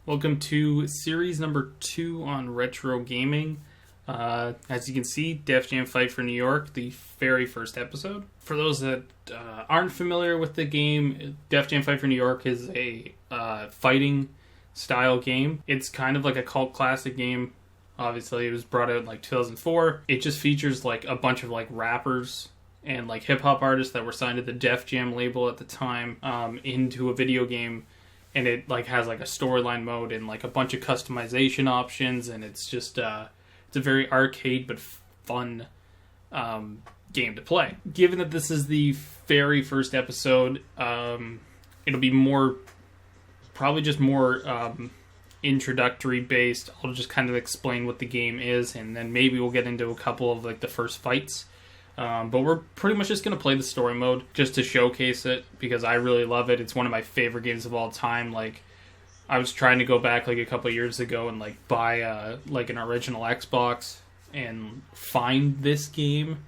Welcome to series number 2 on retro gaming. As you can see, Def Jam Fight for New York, the very first episode. For those that aren't familiar with the game, Def Jam Fight for New York is a fighting style game. It's kind of like a cult classic game. Obviously, it was brought out in like 2004. It just features like a bunch of like rappers and like hip hop artists that were signed to the Def Jam label at the time into a video game. And it like has like a storyline mode and like a bunch of customization options, and it's just it's a very arcade but fun game to play. Given that this is the very first episode, it'll be probably just more introductory based. I'll just kind of explain what the game is, and then maybe we'll get into a couple of like the first fights. But we're pretty much just going to play the story mode just to showcase it because I really love it. It's one of my favorite games of all time. Like, I was trying to go back like a couple of years ago and like buy like an original Xbox and find this game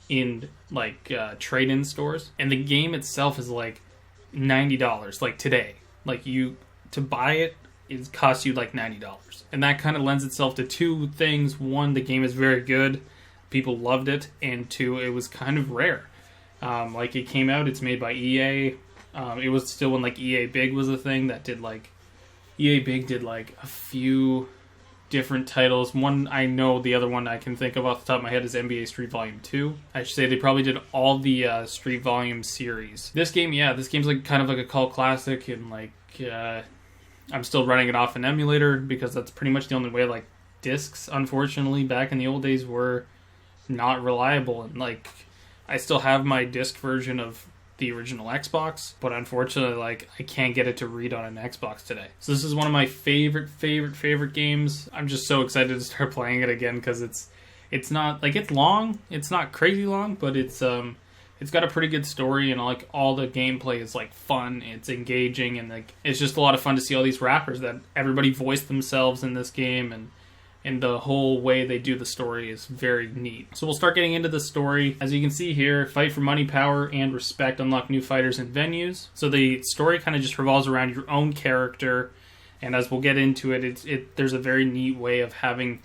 in like trade-in stores. And the game itself is like $90 like today. Like to buy it costs you like $90. And that kind of lends itself to two things. One, the game is very good. People loved it, and two, it was kind of rare. Like, it came out, it's made by EA. It was still when, like, EA Big was a thing that did, like... EA Big did, like, a few different titles. One, I know, the other one I can think of off the top of my head is NBA Street Volume 2. I should say they probably did all the Street Volume series. This game's, like, kind of like a cult classic, and, like, I'm still running it off an emulator, because that's pretty much the only way, like, discs, unfortunately, back in the old days were... not reliable, and like I still have my disc version of the original Xbox, but unfortunately like I can't get it to read on an Xbox today. So this is one of my favorite games. I'm just so excited to start playing it again because it's not like it's long, it's not crazy long, but it's got a pretty good story, and like all the gameplay is like fun, it's engaging, and like it's just a lot of fun to see all these rappers that everybody voiced themselves in this game, and the whole way they do the story is very neat. So we'll start getting into the story. As you can see here, fight for money, power, and respect. Unlock new fighters and venues. So the story kind of just revolves around your own character. And as we'll get into it, there's a very neat way of having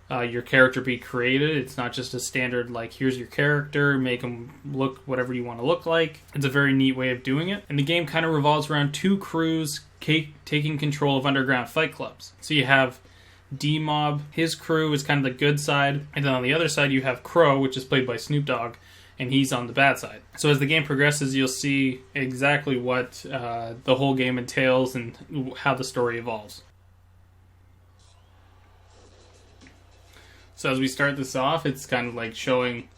your character be created. It's not just a standard, like, here's your character, make them look whatever you want to look like. It's a very neat way of doing it. And the game kind of revolves around two crews taking control of underground fight clubs. So you have D-Mob, his crew is kind of the good side, and then on the other side you have Crow, which is played by Snoop Dogg, and he's on the bad side. So as the game progresses, you'll see exactly what the whole game entails and how the story evolves. So as we start this off, it's kind of like showing...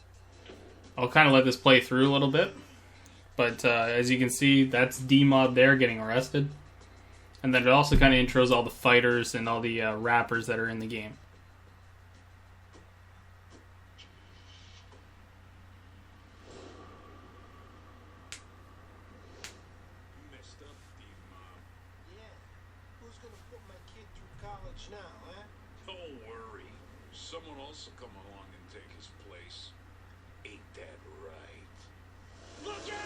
I'll kind of let this play through a little bit, but as you can see, that's D-Mob there getting arrested. And then it also kind of intros all the fighters and all the rappers that are in the game. Messed up, D-Mob. Yeah. Who's gonna put my kid through college now, huh? Don't worry. Someone else will come along and take his place. Ain't that right? Look out!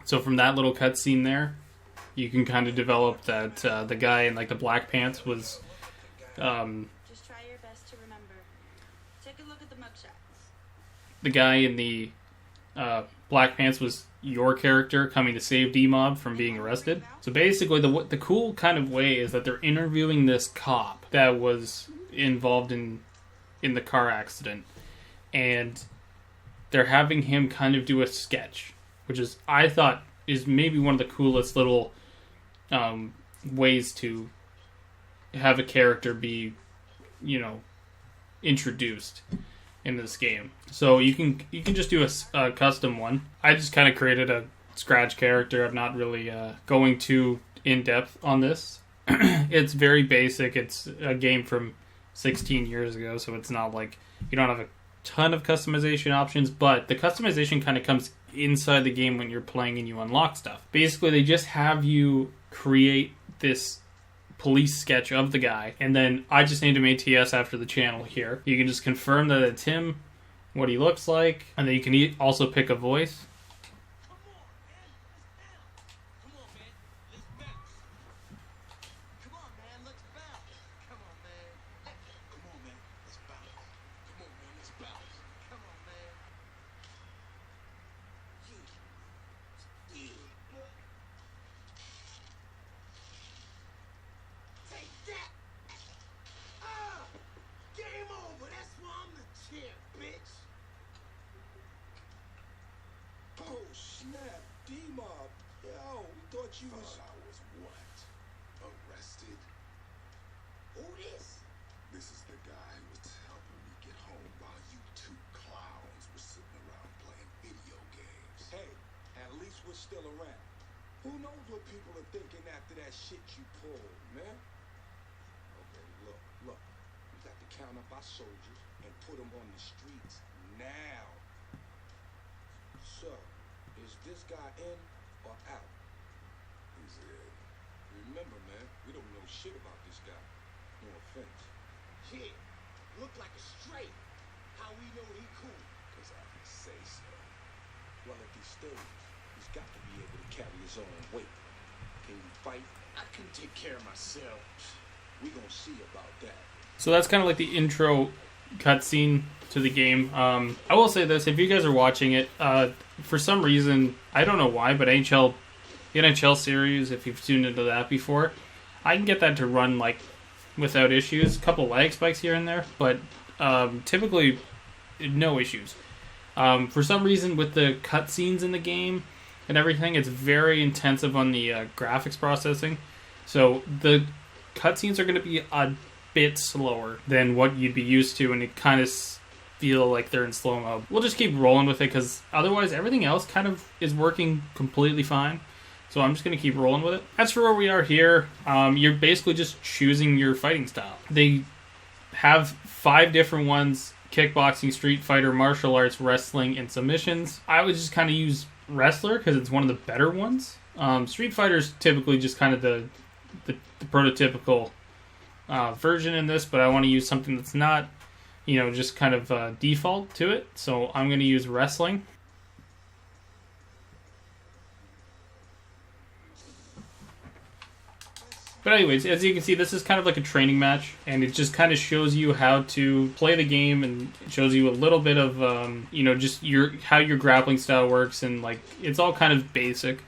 So from that little cutscene there, you can kind of develop that the guy in like the black pants was... Just try your best to remember. Take a look at the mugshots. The guy in the black pants was your character coming to save D-Mob from being arrested. So basically the cool kind of way is that they're interviewing this cop that was involved in the car accident, and they're having him kind of do a sketch, which is, I thought, is maybe one of the coolest little ways to have a character be, introduced in this game. So you can just do a custom one. I just kind of created a scratch character. I'm not really going too in depth on this. It's very basic. It's a game from 16 years ago, so it's not like you don't have a ton of customization options, but the customization kind of comes inside the game when you're playing and you unlock stuff. Basically, they just have you create this police sketch of the guy, and then I just named him ATS after the channel here. You can just confirm that it's him, what he looks like, and then you can also pick a voice. Oh snap, D-Mob. Yo, we thought you was... I was what? Arrested? Who this? This is the guy who was helping me get home while you two clowns were sitting around playing video games. Hey, at least we're still around. Who knows what people are thinking after that shit you pulled, man? Okay, look. We got to count up our soldiers and put them on the streets now. So, is this guy in or out? He's in. Remember, man, we don't know shit about this guy. No offense. Shit, look like a straight. How we know he cool? Because I say so. Well, if he stays, he's got to be able to carry his own weight. Can you fight? I can take care of myself. We gonna see about that. So that's kind of like the intro cutscene to the game. I will say this, if you guys are watching it, for some reason, I don't know why, but the NHL series, if you've tuned into that before, I can get that to run like without issues. A couple lag spikes here and there, but typically no issues. For some reason, with the cutscenes in the game and everything, it's very intensive on the graphics processing. So the cutscenes are going to be a bit slower than what you'd be used to, and it kind of feel like they're in slow-mo. We'll just keep rolling with it, because otherwise everything else kind of is working completely fine. So I'm just going to keep rolling with it. As for where we are here, you're basically just choosing your fighting style. They have 5 different ones: kickboxing, street fighter, martial arts, wrestling, and submissions. I would just kind of use wrestler because it's one of the better ones. Street fighter's typically just kind of the prototypical version in this, but I want to use something that's not, just kind of default to it. So I'm going to use wrestling. But anyways, as you can see, this is kind of like a training match, and it just kind of shows you how to play the game, and it shows you a little bit of, just how your grappling style works, and like it's all kind of basic,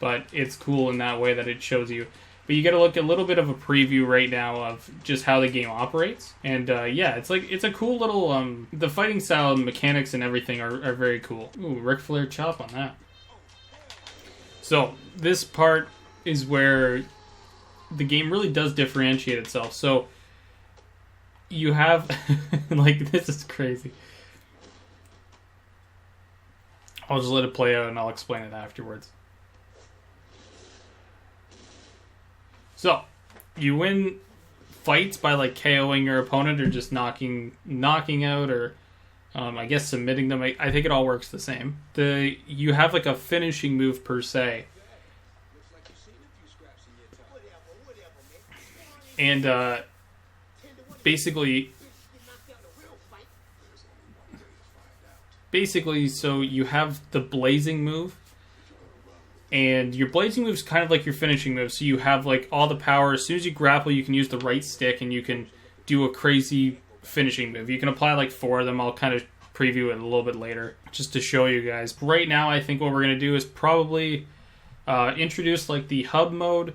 but it's cool in that way that it shows you. But you get to look at a little bit of a preview right now of just how the game operates. And it's a cool little, the fighting style and mechanics and everything are very cool. Ooh, Ric Flair chop on that. So this part is where the game really does differentiate itself. So you have, this is crazy. I'll just let it play out and I'll explain it afterwards. So, you win fights by KOing your opponent or just knocking out or I guess submitting them. I think it all works the same. You have a finishing move per se. And basically, so you have the blazing move. And your blazing move is kind of like your finishing move. So you have all the power. As soon as you grapple, you can use the right stick and you can do a crazy finishing move. You can apply 4 of them. I'll kind of preview it a little bit later just to show you guys. Right now, I think what we're going to do is probably introduce the hub mode.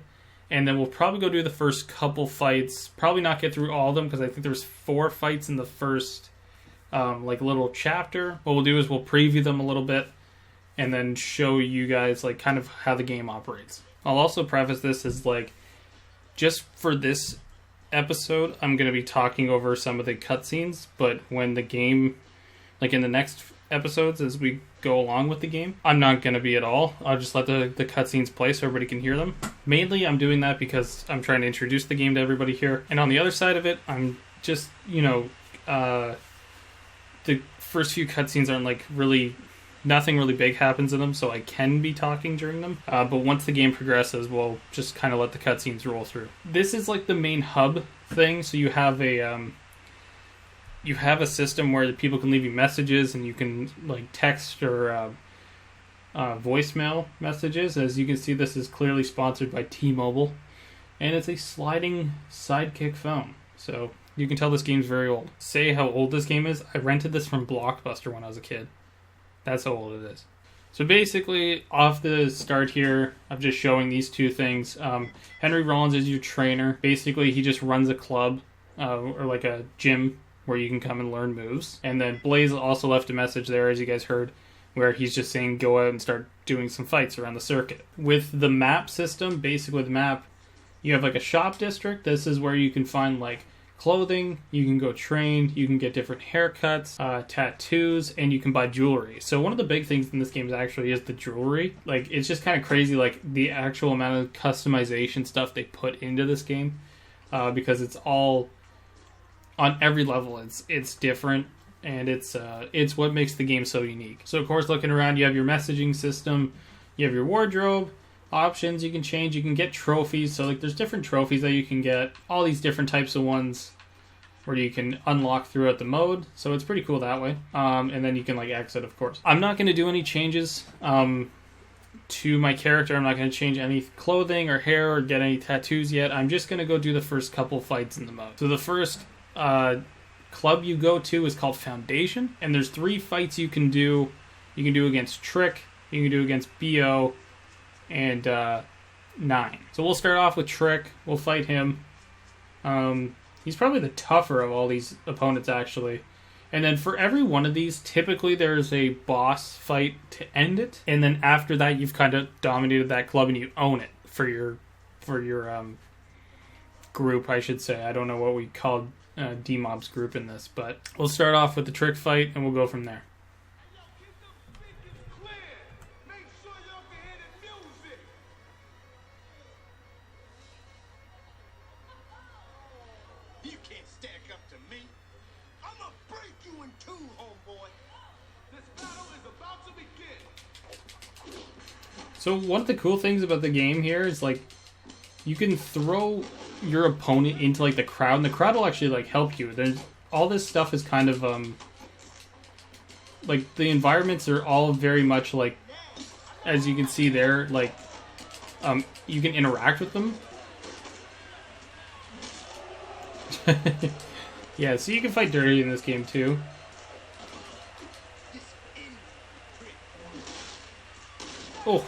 And then we'll probably go do the first couple fights. Probably not get through all of them because I think there's 4 fights in the first little chapter. What we'll do is we'll preview them a little bit. And then show you guys kind of how the game operates. I'll also preface this as just for this episode, I'm going to be talking over some of the cutscenes. But when the game, in the next episodes as we go along with the game. I'm not going to be at all. I'll just let the cutscenes play so everybody can hear them. Mainly, I'm doing that because I'm trying to introduce the game to everybody here. And on the other side of it, I'm just, the first few cutscenes aren't like really... Nothing really big happens in them, so I can be talking during them. But once the game progresses, we'll just kind of let the cutscenes roll through. This is like the main hub thing, so you have a system where people can leave you messages, and you can like text or voicemail messages. As you can see, this is clearly sponsored by T-Mobile, and it's a sliding sidekick phone. So you can tell this game's very old. Say how old this game is. I rented this from Blockbuster when I was a kid. That's how old it is. So basically, off the start here, I'm just showing these two things. Henry Rollins is your trainer. Basically, he just runs a club, or like a gym, where you can come and learn moves. And then Blaze also left a message there, as you guys heard, where he's just saying go out and start doing some fights around the circuit. With the map system, basically the map, you have like a shop district. This is where you can find like clothing, you can go train, you can get different haircuts, tattoos, and you can buy jewelry. So one of the big things in this game is the jewelry. Like, it's just kind of crazy, like, the actual amount of customization stuff they put into this game, because it's all, on every level, it's different, and it's what makes the game so unique. So, of course, looking around, you have your messaging system, you have your wardrobe, options you can change, you can get trophies, so like there's different trophies that you can get, all these different types of ones where you can unlock throughout the mode, so it's pretty cool that way. And then you can like exit, of course. I'm not going to do any changes to my character. I'm not going to change any clothing or hair or get any tattoos yet. I'm just going to go do the first couple fights in the mode. So the first club you go to is called Foundation, and there's 3 fights you can do. You can do against Trick, you can do against BO, and 9. So we'll start off with Trick. We'll fight him. He's probably the tougher of all these opponents, actually. And then for every one of these, typically there's a boss fight to end it. And then after that, you've kind of dominated that club and you own it for your group, I should say. I don't know what we called D-Mob's group in this, but we'll start off with the Trick fight and we'll go from there. So one of the cool things about the game here is like you can throw your opponent into like the crowd, and the crowd will actually like help you. There's all this stuff is kind of like the environments are all very much like, as you can see there, like you can interact with them. Yeah, so you can fight dirty in this game too. Oh.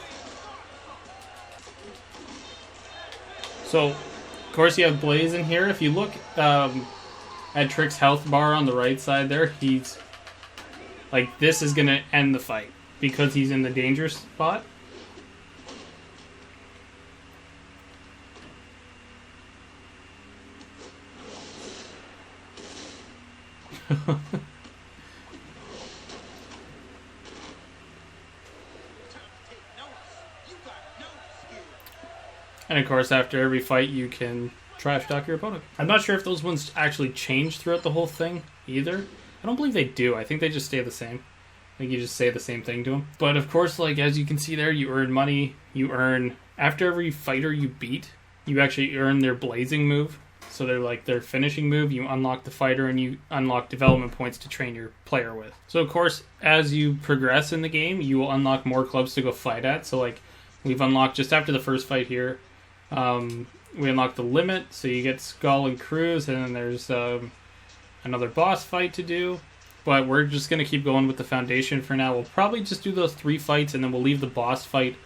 So, of course, you have Blaze in here. If you look at Trick's health bar on the right side there, he's like, this is going to end the fight because he's in the danger spot. And of course, after every fight, you can trash talk your opponent. I'm not sure if those ones actually change throughout the whole thing either. I don't believe they do. I think they just stay the same. I think you just say the same thing to them. But of course, like as you can see there, you earn money. You earn, after every fighter you beat, you actually earn their blazing move. So they're like their finishing move. You unlock the fighter and you unlock development points to train your player with. So of course, as you progress in the game, you will unlock more clubs to go fight at. So like we've unlocked just after the first fight here. We unlock the limit, so you get Skull and Cruz, and then there's another boss fight to do. But we're just going to keep going with the Foundation for now. We'll probably just do those 3 fights, and then we'll leave the boss fight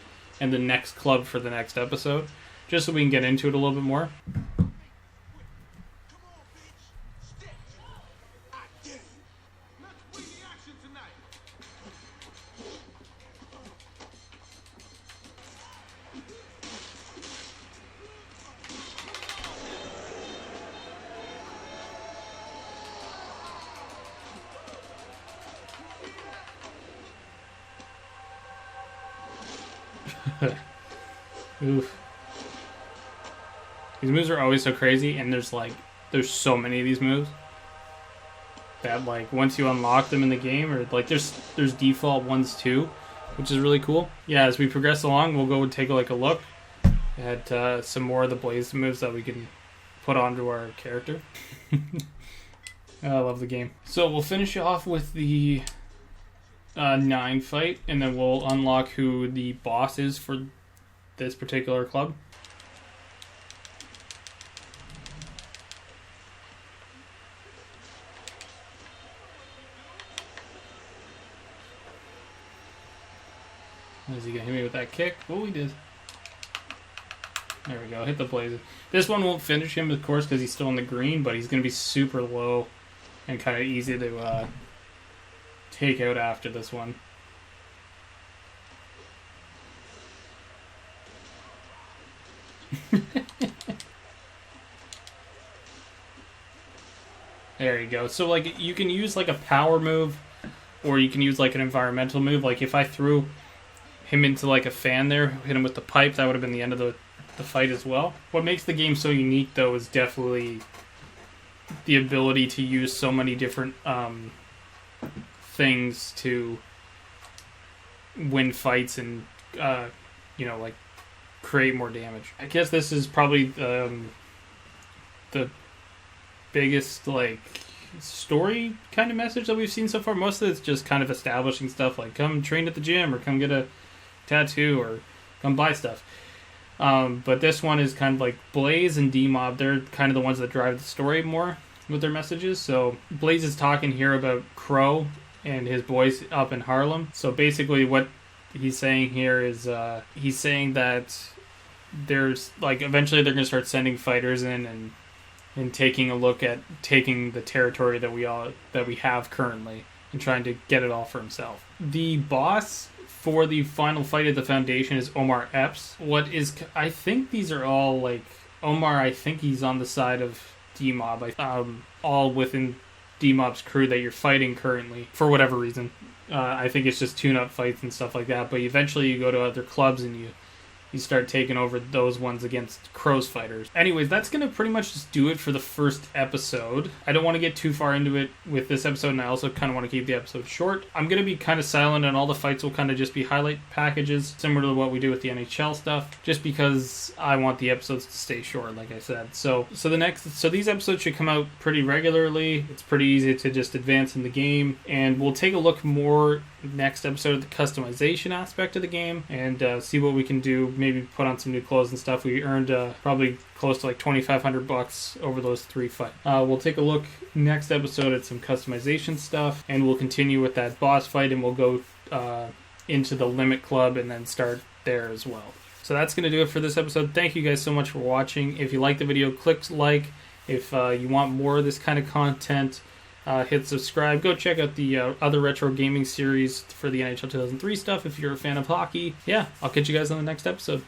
and the next club for the next episode, just so we can get into it a little bit more. Oof. These moves are always so crazy, and there's so many of these moves that like once you unlock them in the game, or like there's default ones too, which is really cool. Yeah, as we progress along, we'll go and take a look at some more of the Blaze moves that we can put onto our character. I love the game. So we'll finish off with the 9 fight, and then we'll unlock who the boss is for this particular club. Is he gonna hit me with that kick? Oh, he did. There we go, hit the Blaze. This one won't finish him, of course, because he's still in the green, but he's gonna be super low and kind of easy to take out after this one. There you go. So like you can use like a power move, or you can use like an environmental move. Like if I threw him into like a fan there, hit him with the pipe, that would have been the end of the fight as well. What makes the game so unique though is definitely the ability to use so many different things to win fights and like create more damage. I guess this is probably the biggest like story kind of message that we've seen so far. Most of it's just kind of establishing stuff like come train at the gym, or come get a tattoo, or come buy stuff. But this one is kind of like Blaze and D-Mob. They're kind of the ones that drive the story more with their messages. So Blaze is talking here about Crow and his boys up in Harlem. So basically what he's saying here is he's saying that there's like eventually they're going to start sending fighters in and taking a look at taking the territory that we have currently and trying to get it all for himself. The boss for the final fight at the Foundation is Omar Epps. I think these are all like Omar. I think he's on the side of D-Mob. All within D-Mob's crew that you're fighting currently for whatever reason. I think it's just tune-up fights and stuff like that. But eventually you go to other clubs and you start taking over those ones against Crow's fighters. Anyways, that's going to pretty much just do it for the first episode. I don't want to get too far into it with this episode, and I also kind of want to keep the episode short. I'm going to be kind of silent, and all the fights will kind of just be highlight packages, similar to what we do with the NHL stuff, just because I want the episodes to stay short, like I said. So these episodes should come out pretty regularly. It's pretty easy to just advance in the game, and we'll take a look more next episode at the customization aspect of the game and see what we can do. Maybe put on some new clothes and stuff. We earned probably close to like $2,500 over those 3 fights. We'll take a look next episode at some customization stuff, and we'll continue with that boss fight, and we'll go into the Limit Club and then start there as well. So that's going to do it for this episode. Thank you guys so much for watching. If you like the video, click like. If you want more of this kind of content, hit subscribe. Go check out the other retro gaming series for the NHL 2003 stuff if you're a fan of hockey. Yeah, I'll catch you guys on the next episode.